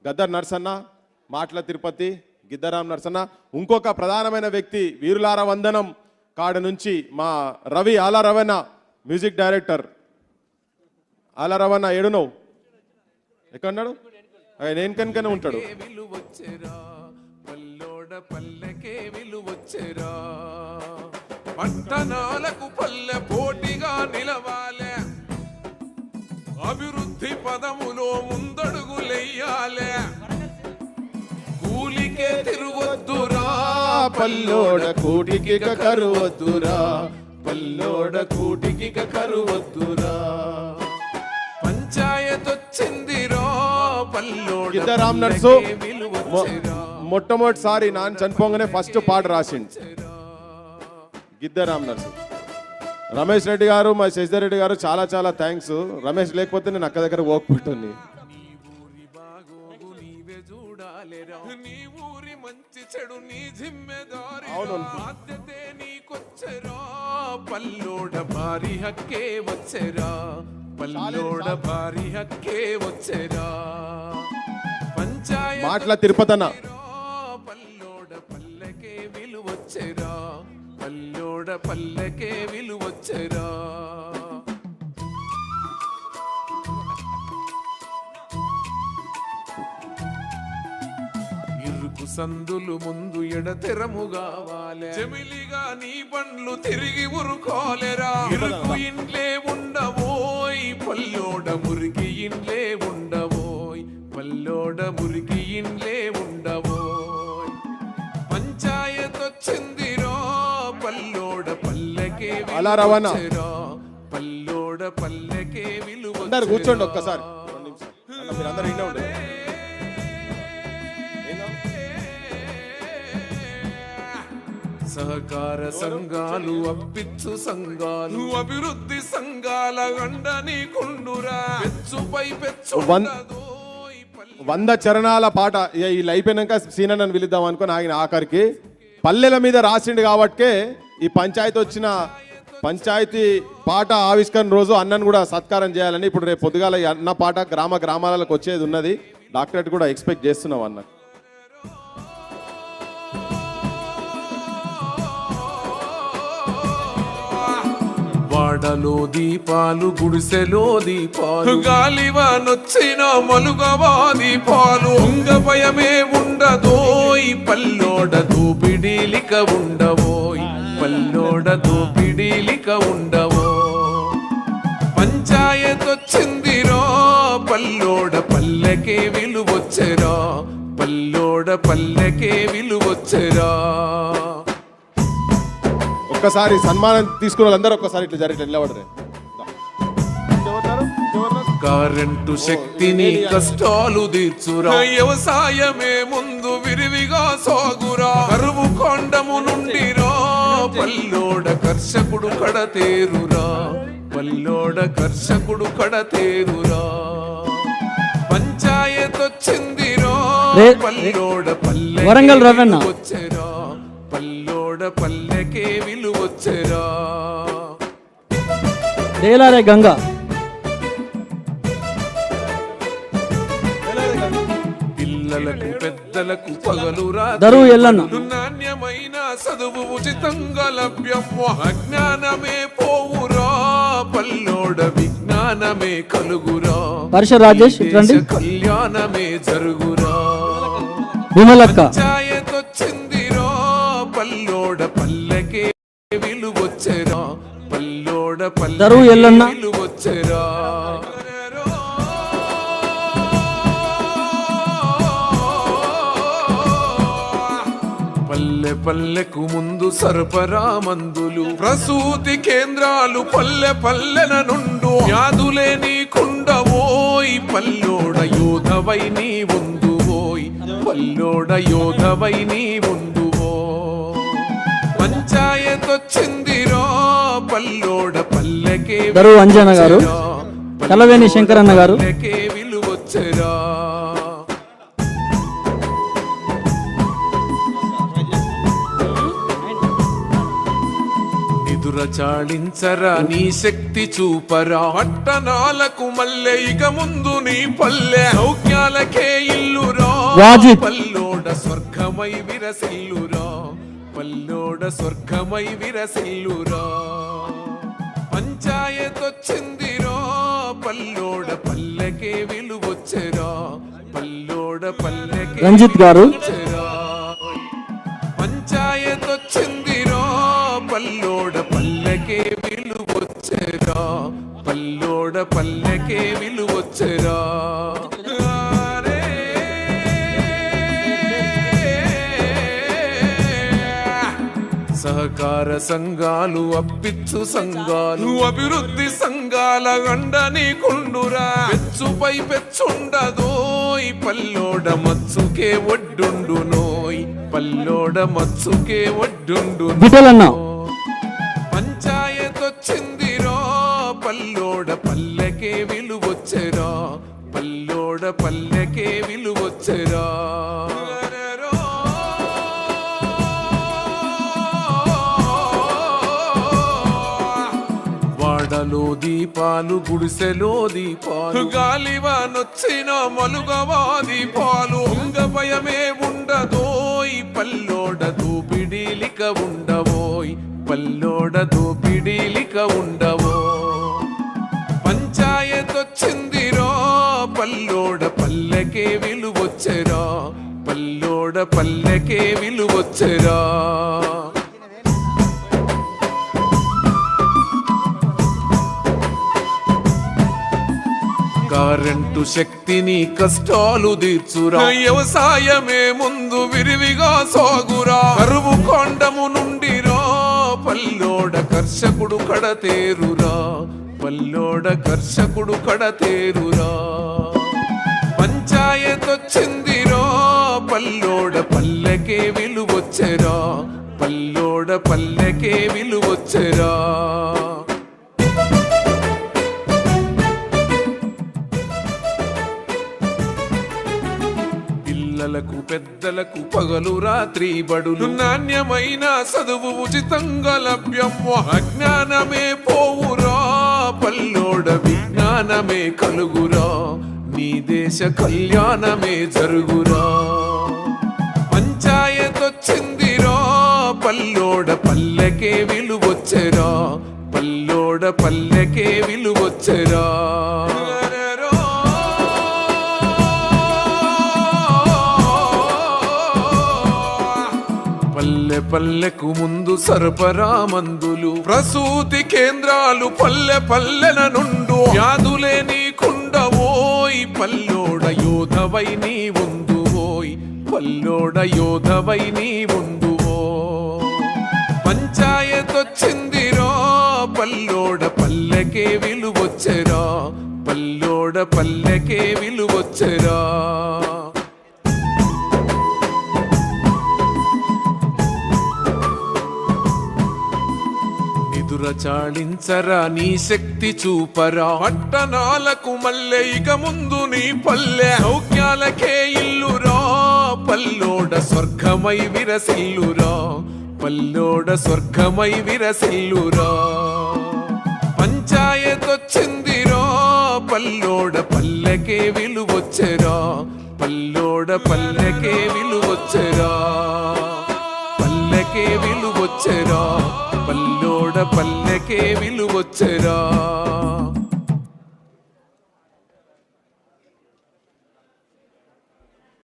గద్దర్ నర్సన్న, మాటల తిరుపతి, గిద్దరాం నర్సన్న. ఇంకొక ప్రధానమైన వ్యక్తి వీరులార వందనం కాడ నుంచి మా రవి ఆల రవణ మ్యూజిక్ డైరెక్టర్. ఆల రవణ ఏడునో ఎక్కడున్నాడు? నేను కనుకనే ఉంటాడు. పల్లెకే విలువొచ్చెరా పట్టణాలకు పల్లె పోటీగా నిలవాలే అభివృద్ధి పదములో ముందడుగులెయ్యాలే కూలికే తిరుగొద్దురా పల్లోడ కూటికి కరువద్దురా పల్లోడ కూటికి కరువద్దురా పంచాయతొచ్చిందిరా పల్లోడ గిద్దరాం నర్సు మొట్టమొదటిసారి నాన్న చనిపోగానే ఫస్ట్ పాట రాసిండు గిద్దరాం నర్సు. రమేష్ రెడ్డి గారు, మా శశిధర్ రెడ్డి గారు చాలా చాలా థ్యాంక్స్. రమేష్ లేకపోతే నేను అక్క దగ్గర పోకపోతుంది. నీ ఊరి మంచి చెడు నీ జిమ్మెదారి బాధ్యతే నీకొచ్చరా పల్లోడ భారీ హక్కే వచ్చెరా పల్లోడ భారీ హక్కే వచ్చెరా పంచాయత్ మాటల తిరుపతన పల్లోడ పల్లెకే విలువొచ్చెరా పల్లోడ పల్లెకే విలువొచ్చెరా ఇరుకు సందులు ముందు ఎడతెరము కావాలే జమిలిగా నీ బండ్లు తిరిగి ఉరుకోలేరా ఇరుకు ఇండ్లే ఉండవోయ్ పల్లోడ మురికి ఇండ్లే ఉండవోయ్ పల్లోడ మురికి ఇండ్లే ఉండవోయ్ పంచాయతొచ్చిందిరా పల్లోడ పల్లెకే అలా రవాణా పల్లోడ పల్లెకే విలువ కూర్చోండి ఒక్కసారి. మీరందరూ ఇండే ఉండండి. సహకార సంఘాలు అప్పిచ్చు సంఘాలు అభివృద్ధి సంఘాల గండని కుండురా పెచ్చుపై పెచ్చు 100 చరణాల పాట వీళ్ళు అయిపోయినాక సీనన్నను పిలుద్దాం అనుకుని ఆగిన. ఆఖరికి పల్లెల మీద రాసిండు కాబట్టే ఈ పంచాయతీ పాట ఆవిష్కరణ రోజు అన్నను కూడా సత్కారం చేయాలని ఇప్పుడు రేపు పొద్దుగాల ఈ అన్న పాట గ్రామాలకు వచ్చేది ఉన్నది. డాక్టరేట్ కూడా ఎక్స్పెక్ట్ చేస్తున్నాం అన్న. వాడలో దీపాలు గుడిసెలో దీపాలు గాలివానొచ్చిన మలుగవా దీపాలు భయమే ఉండదోయ్ పల్లోడ దోపిడీలిక ఉండవోయ్ పల్లోడ దోపిడీలిక ఉండవో పంచాయతొచ్చిందిరా పల్లోడ పల్లెకే విలువొచ్చెరా పల్లోడ పల్లెకే విలువొచ్చెరా. ఒక్కసారి సన్మానం తీసుకున్న వాళ్ళందరూ ఒక్కసారి ఇట్లా జరిగి నిలబడరే. కరెంటు శక్తిని కష్టాలు తీర్చురా వ్యవసాయమే ముందు విరివిగా సాగురా కరువు కొండము నుండిరా పల్లోడ కర్షకుడు కడతేరురా పల్లోడ కర్షకుడు కడతేరురా పంచాయతొచ్చిందిరా పల్లోడ పల్లె వరంగల్ రవణ వచ్చెరా పల్లోడ పల్లెకే విలువొచ్చెరా. డేలారే గంగా పిల్లలకు పెద్దలకు పగలు దరువు ఎల్లన్న నాణ్యమైన చదువు ఉచితంగా లభ్యం అజ్ఞానమే పోవురా పల్లోడ విజ్ఞానమే కలుగురా పరిష రాజేష్ కళ్యాణమే జరుగురా విమలక్క పంచాయతొచ్చిందిరా పల్లోడ పల్లెకే విలువొచ్చెరా పల్లోడ దరువు ఎల్లన్న విలువొచ్చెరా. పల్లె పల్లెకు ముందు సరఫరా మందులు ప్రసూతి కేంద్రాలు పల్లె పల్లెల నుండు వ్యాధులే నీకుండవోయ్ పల్లోడ యోధవై నీ ఉందువోయ్ పల్లోడ యోధవై నీ ఉందువో పంచాయతొచ్చిందిరా పల్లోడ పల్లెకే దరువు అంజన గారు, కలవేణి శంకరన్న గారు విలువొచ్చెరా. నిదుర చాలించరా నీ శక్తి చూపరా పట్టణాలకు మల్లె ఇక ముందు నీ పల్లె సౌఖ్యాలకే ఇల్లురా వాజిద్. పల్లోడ స్వర్గమై విరసిల్లురా పల్లోడ స్వర్గమై విరసిల్లురా పంచాయతొచ్చిందిరా పల్లోడ పల్లెకే విలువొచ్చెరా పల్లోడ పల్లెకే రంజిత్ గారు. విలువొచ్చెరా. పంచాయతొచ్చిందిరా పల్లోడ పల్లెకే విలువొచ్చెరా పల్లోడ పల్లెకే విలువొచ్చెరా సహకార సంఘాలు అప్పిచ్చు సంఘాలు అభివృద్ధి సంఘాల గండని కుండురా పెచ్చుపై పెచ్చుండదోయ్ పల్లోడ మచ్చుకే ఒడ్డుండునోయ్ పల్లోడ మచ్చుకే ఒడ్డుండు బిడ్డలన్న. పంచాయతొచ్చిందిరా పల్లోడ పల్లెకే విలువొచ్చెరా పల్లోడ పల్లెకే విలువొచ్చెరా వాడలో దీపాలు గుడిసెలో దీపాలు గాలివానొచ్చిన మలుగవా దీపాలు ఉంగ భయమే ఉండదోయ్ పల్లోడ దూపిడీలిక ఉండవోయ్ పల్లోడ దూపిడీలిక ఉండవో పంచాయతొచ్చిందిరా పల్లోడ పల్లెకే విలువొచ్చెరా పల్లోడ పల్లెకే విలువొచ్చెరా కరెంటు శక్తిని కష్టాలు తీర్చురా వ్యవసాయమే ముందు విరివిగా సాగురా కరువు కొండము నుండిరా పల్లోడ కర్షకుడు కడతేరురా పల్లోడ కర్షకుడు కడతేరురా పంచాయతొచ్చిందిరా పల్లోడ పల్లెకే విలువొచ్చెరా పల్లోడ పల్లెకే విలువొచ్చెరా పిల్లలకు పెద్దలకు పగలు రాత్రి బడులు నాణ్యమైన చదువు ఉచితంగా లభ్యం అజ్ఞానమే పోవురా పల్లోడ విజ్ఞానమే కలుగురా నీ దేశ కళ్యాణమే జరుగురా పంచాయతొచ్చిందిరా పల్లోడ పల్లెకే విలువొచ్చెరా పల్లోడ పల్లెకే విలువొచ్చెరా పల్లె పల్లెకు ముందు సరఫరా మందులు ప్రసూతి కేంద్రాలు పల్లె పల్లెల నుండు వ్యాధులే నీకుండవోయ్ పల్లోడ యోధవై నీ ఉందువోయ్ పల్లోడ యోధవై నీ ఉండువో పంచాయతొచ్చిందిరా పల్లోడ పల్లెకే విలువొచ్చెరా పల్లోడ పల్లెకే విలువొచ్చెరా చాళించరా నీ శక్తి చూపరా పట్టణాలకు మల్లె ఇక ముందు నీ పల్లె సౌఖ్యాలకే ఇల్లురా పల్లోడ స్వర్గమై విరసిల్లురా పల్లోడ స్వర్గమై విరసిల్లురా పంచాయతొచ్చిందిరా పల్లోడ పల్లెకే విలువొచ్చెరా పల్లోడ పల్లెకే విలువొచ్చెరా పల్లెకే విలువొచ్చెరా పల్లోడ పల్లెకే విలువొచ్చెరా